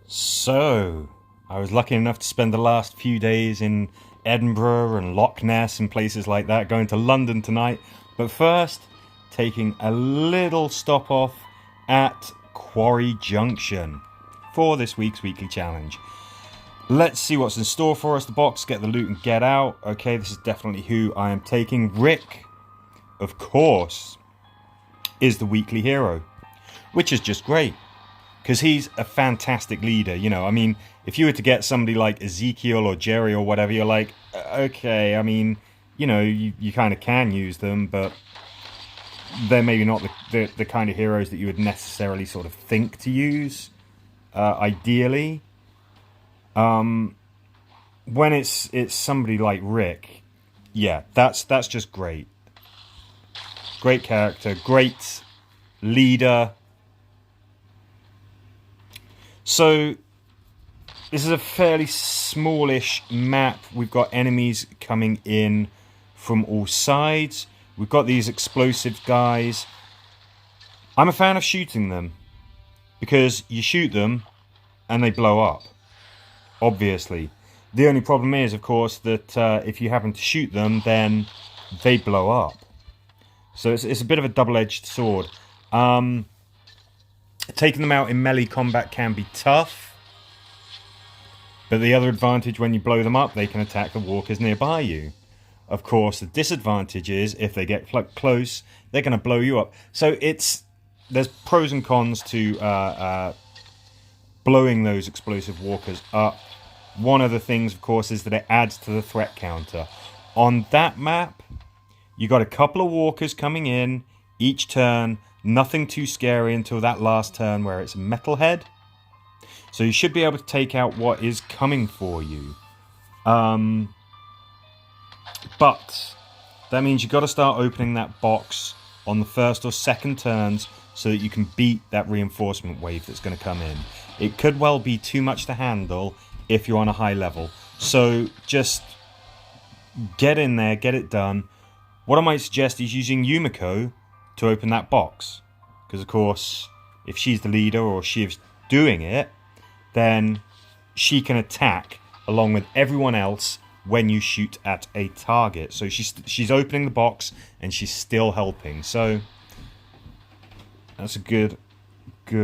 So, I was lucky enough to spend the last few days in Edinburgh and Loch Ness and places like that, going to London tonight. But first, taking a little stop off at Quarry Junction for this week's weekly challenge. Let's see what's in store for us. The box, get the loot and get out. Okay, this is definitely who I am taking. Rick, of course, is the weekly hero, which is just great. Because he's a fantastic leader, you know. I mean, if you were to get somebody like Ezekiel or Jerry or whatever, you're like, okay, I mean, you know, you kind of can use them, but they're maybe not the kind of heroes that you would necessarily sort of think to use, ideally. When it's somebody like Rick, yeah, that's just great. Great character, great leader. So, this is a fairly smallish map. We've got enemies coming in from all sides. We've got these explosive guys. I'm a fan of shooting them, because you shoot them and they blow up, obviously. The only problem is, of course, that if you happen to shoot them, then they blow up. So it's a bit of a double-edged sword. Taking them out in melee combat can be tough, but the other advantage, when you blow them up, they can attack the walkers nearby you. Of course, the disadvantage is if they get close, they're going to blow you up. So there's pros and cons to blowing those explosive walkers up. One of the things, of course, is that it adds to the threat counter. On that map, you got a couple of walkers coming in each turn. Nothing too scary until that last turn where it's Metalhead. So you should be able to take out what is coming for you. But that means you've got to start opening that box on the first or second turns so that you can beat that reinforcement wave that's going to come in. It could well be too much to handle if you're on a high level. So just get in there, get it done. What I might suggest is using Yumiko to open that box, because of course if she's the leader or she's doing it, then she can attack along with everyone else when you shoot at a target. So she's opening the box and she's still helping. So that's a good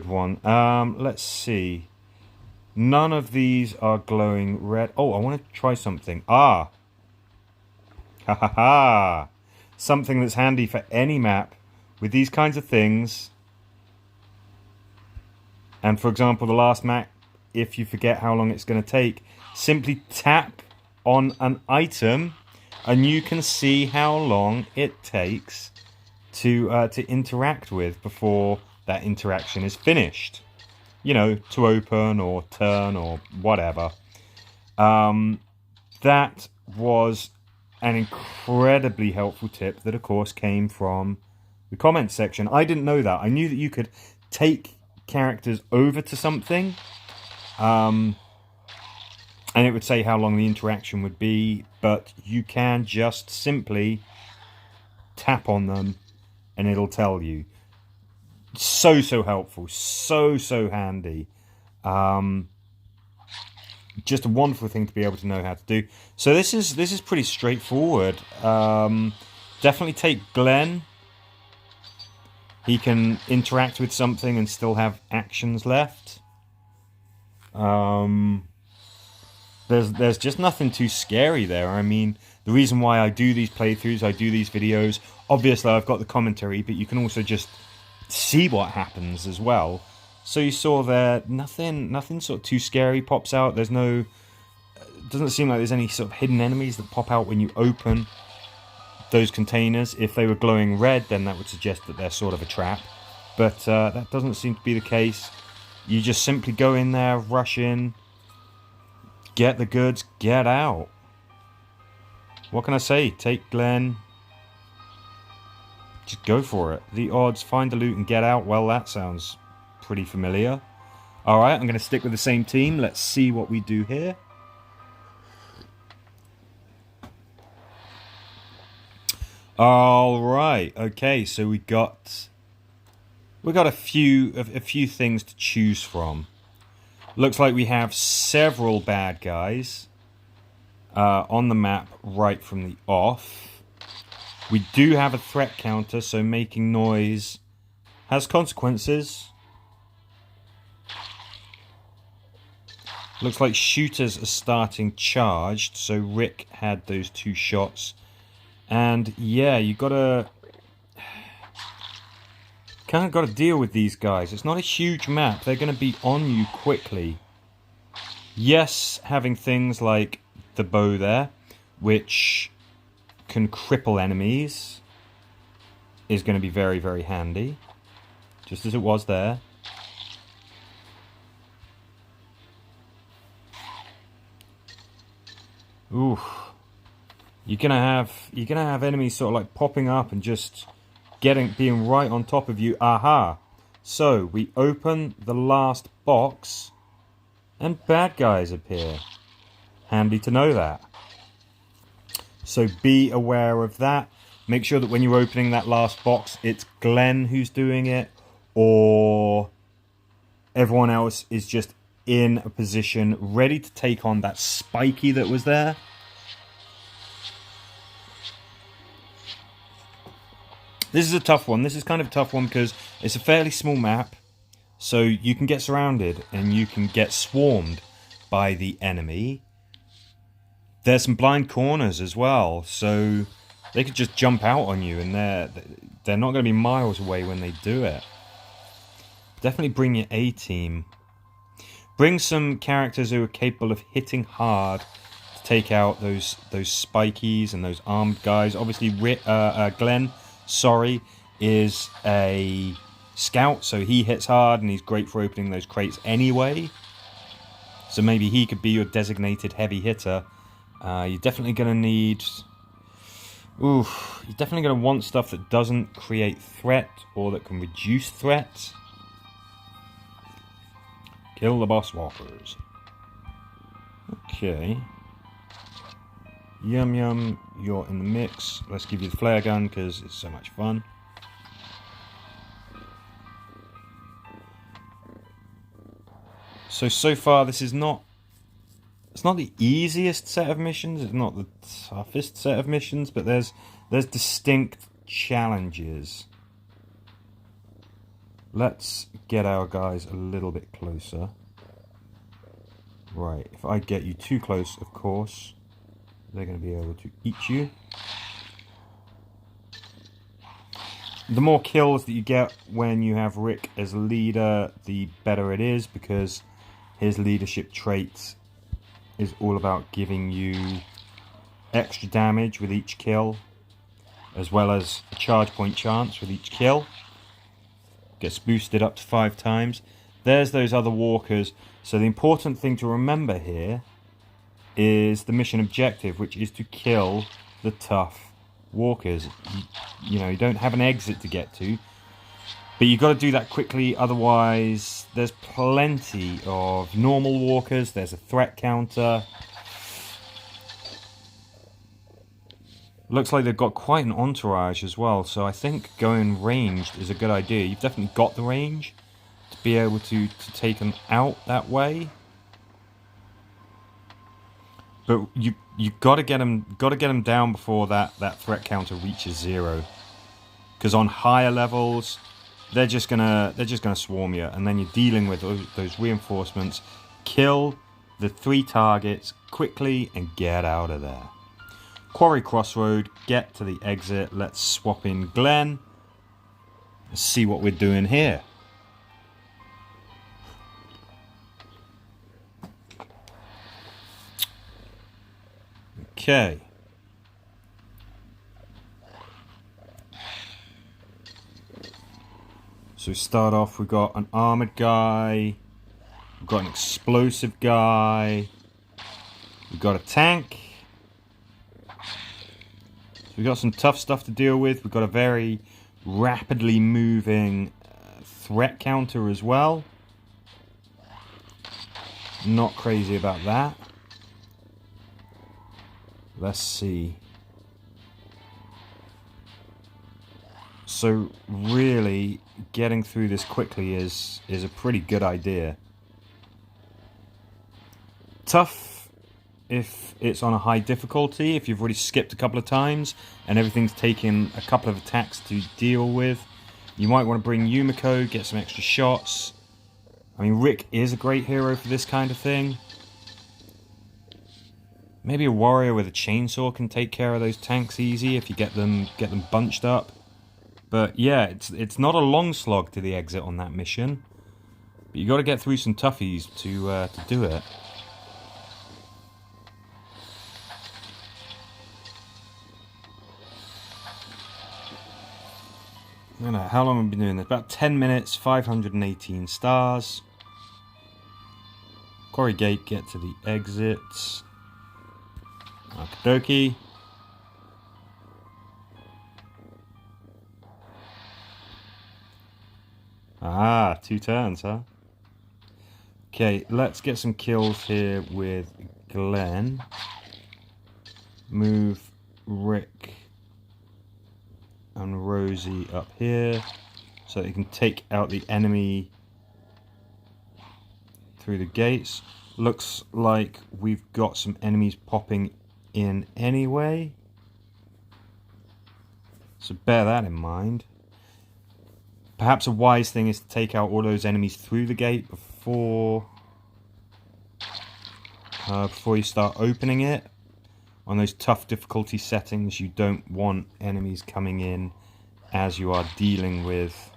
one. Let's see. None of these are glowing red. Oh, I want to try something. Ha ha ha. Something that's handy for any map with these kinds of things. And for example, the last map, if you forget how long it's going to take, simply tap on an item and you can see how long it takes to interact with before that interaction is finished. You know, to open or turn or whatever. That was an incredibly helpful tip that, of course, came from the comments section. I didn't know that. I knew that you could take characters over to something, and it would say how long the interaction would be, but you can just simply tap on them and it'll tell you. So helpful, so handy. Just a wonderful thing to be able to know how to do. So this is pretty straightforward. Definitely take Glenn. He can interact with something and still have actions left. There's just nothing too scary there. I mean, the reason why I do these playthroughs, I do these videos, obviously I've got the commentary, but you can also just see what happens as well. So you saw there, nothing sort of too scary pops out. There's no, it doesn't seem like there's any sort of hidden enemies that pop out when you open those containers. If they were glowing red, then that would suggest that they're sort of a trap. But that doesn't seem to be the case. You just simply go in there, rush in, get the goods, get out. What can I say? Take Glenn. Just go for it. The odds, find the loot and get out. Well, that sounds pretty familiar. Alright, I'm going to stick with the same team. Let's see what we do here. Alright, okay, so we got a few things to choose from. Looks like we have several bad guys on the map right from the off. We do have a threat counter, so making noise has consequences. Looks like shooters are starting charged, so Rick had those 2 shots. And yeah, you gotta kind of got to deal with these guys. It's not a huge map. They're going to be on you quickly. Yes, having things like the bow there, which can cripple enemies, is going to be very, very handy. Just as it was there. Ooh. You're gonna have enemies sort of like popping up and just being right on top of you. Aha! So we open the last box and bad guys appear. Handy to know that. So be aware of that. Make sure that when you're opening that last box, it's Glenn who's doing it, or everyone else is just in a position ready to take on that spiky that was there. This is a tough one. This is kind of a tough one because it's a fairly small map. So you can get surrounded and you can get swarmed by the enemy. There's some blind corners as well. So they could just jump out on you and they're not going to be miles away when they do it. Definitely bring your A-team. Bring some characters who are capable of hitting hard to take out those spikies and those armed guys. Obviously, Glenn, is a scout, so he hits hard and he's great for opening those crates anyway. So maybe he could be your designated heavy hitter. You're definitely going to need... you're definitely going to want stuff that doesn't create threat or that can reduce threat. Kill the boss walkers. Okay. Yum Yum, you're in the mix. Let's give you the flare gun because it's so much fun. So far this is not... It's not the easiest set of missions. It's not the toughest set of missions, but there's distinct challenges. Let's get our guys a little bit closer. Right, if I get you too close, of course, they're going to be able to eat you. The more kills that you get when you have Rick as leader, the better it is, because his leadership trait is all about giving you extra damage with each kill, as well as a charge point chance with each kill. Gets boosted up to 5 times. There's those other walkers. So the important thing to remember here is the mission objective, which is to kill the tough walkers. You know, you don't have an exit to get to, but you've got to do that quickly, otherwise there's plenty of normal walkers. There's a threat counter. Looks like they've got quite an entourage as well, so I think going ranged is a good idea. You've definitely got the range to be able to take them out that way. But you got to get them down before that threat counter reaches 0. Because on higher levels, they're just gonna swarm you, and then you're dealing with those reinforcements. Kill the 3 targets quickly and get out of there. Quarry Crossroad, get to the exit. Let's swap in Glenn. Let's see what we're doing here. Okay. So we start off, we've got an armored guy, we've got an explosive guy, we've got a tank. We've got some tough stuff to deal with. We've got a very rapidly moving threat counter as well. Not crazy about that. Let's see. So really, getting through this quickly is a pretty good idea. Tough if it's on a high difficulty, if you've already skipped a couple of times and everything's taken a couple of attacks to deal with. You might want to bring Yumiko, get some extra shots. I mean, Rick is a great hero for this kind of thing. Maybe a warrior with a chainsaw can take care of those tanks easy if you get them bunched up. But yeah, it's not a long slog to the exit on that mission. But you got to get through some toughies to do it. I don't know, how long have we been doing this? About 10 minutes, 518 stars. Quarry Gate, get to the exits. Okie dokie. Ah, 2 turns, huh? Okay, let's get some kills here with Glenn. Move Rick and Rosie up here so that you can take out the enemy through the gates. Looks like we've got some enemies popping in anyway, so bear that in mind. Perhaps a wise thing is to take out all those enemies through the gate before you start opening it. On those tough difficulty settings, you don't want enemies coming in as you are dealing with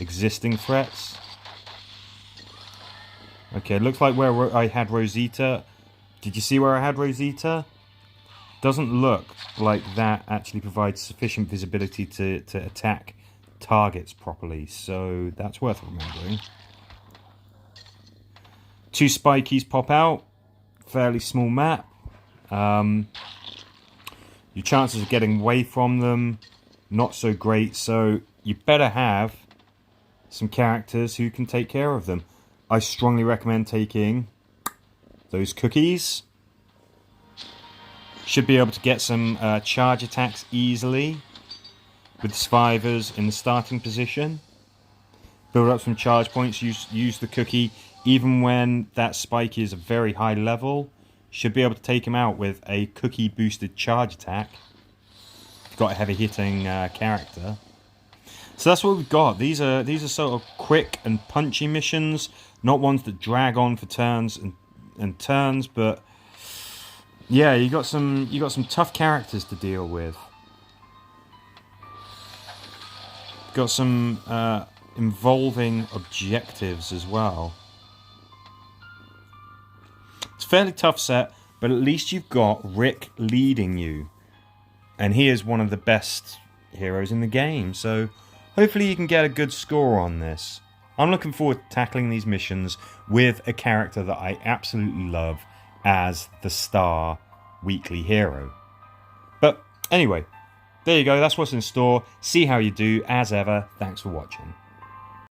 existing threats. Okay, looks like where I had Rosita. Did you see where I had Rosita? Doesn't look like that actually provides sufficient visibility to attack targets properly, so that's worth remembering. 2 spikies pop out. Fairly small map. Your chances of getting away from them, not so great, so you better have some characters who can take care of them. I strongly recommend taking those cookies. Should be able to get some charge attacks easily with survivors in the starting position. Build up some charge points, use the cookie even when that spike is a very high level. Should be able to take him out with a cookie boosted charge attack. You've got a heavy hitting character. So that's what we've got. These are sort of quick and punchy missions, not ones that drag on for turns and turns, but yeah, you got some tough characters to deal with. Got some involving objectives as well. It's a fairly tough set, but at least you've got Rick leading you. And he is one of the best heroes in the game, so hopefully you can get a good score on this. I'm looking forward to tackling these missions with a character that I absolutely love as the star weekly hero. But anyway, there you go, that's what's in store. See how you do. As ever, thanks for watching.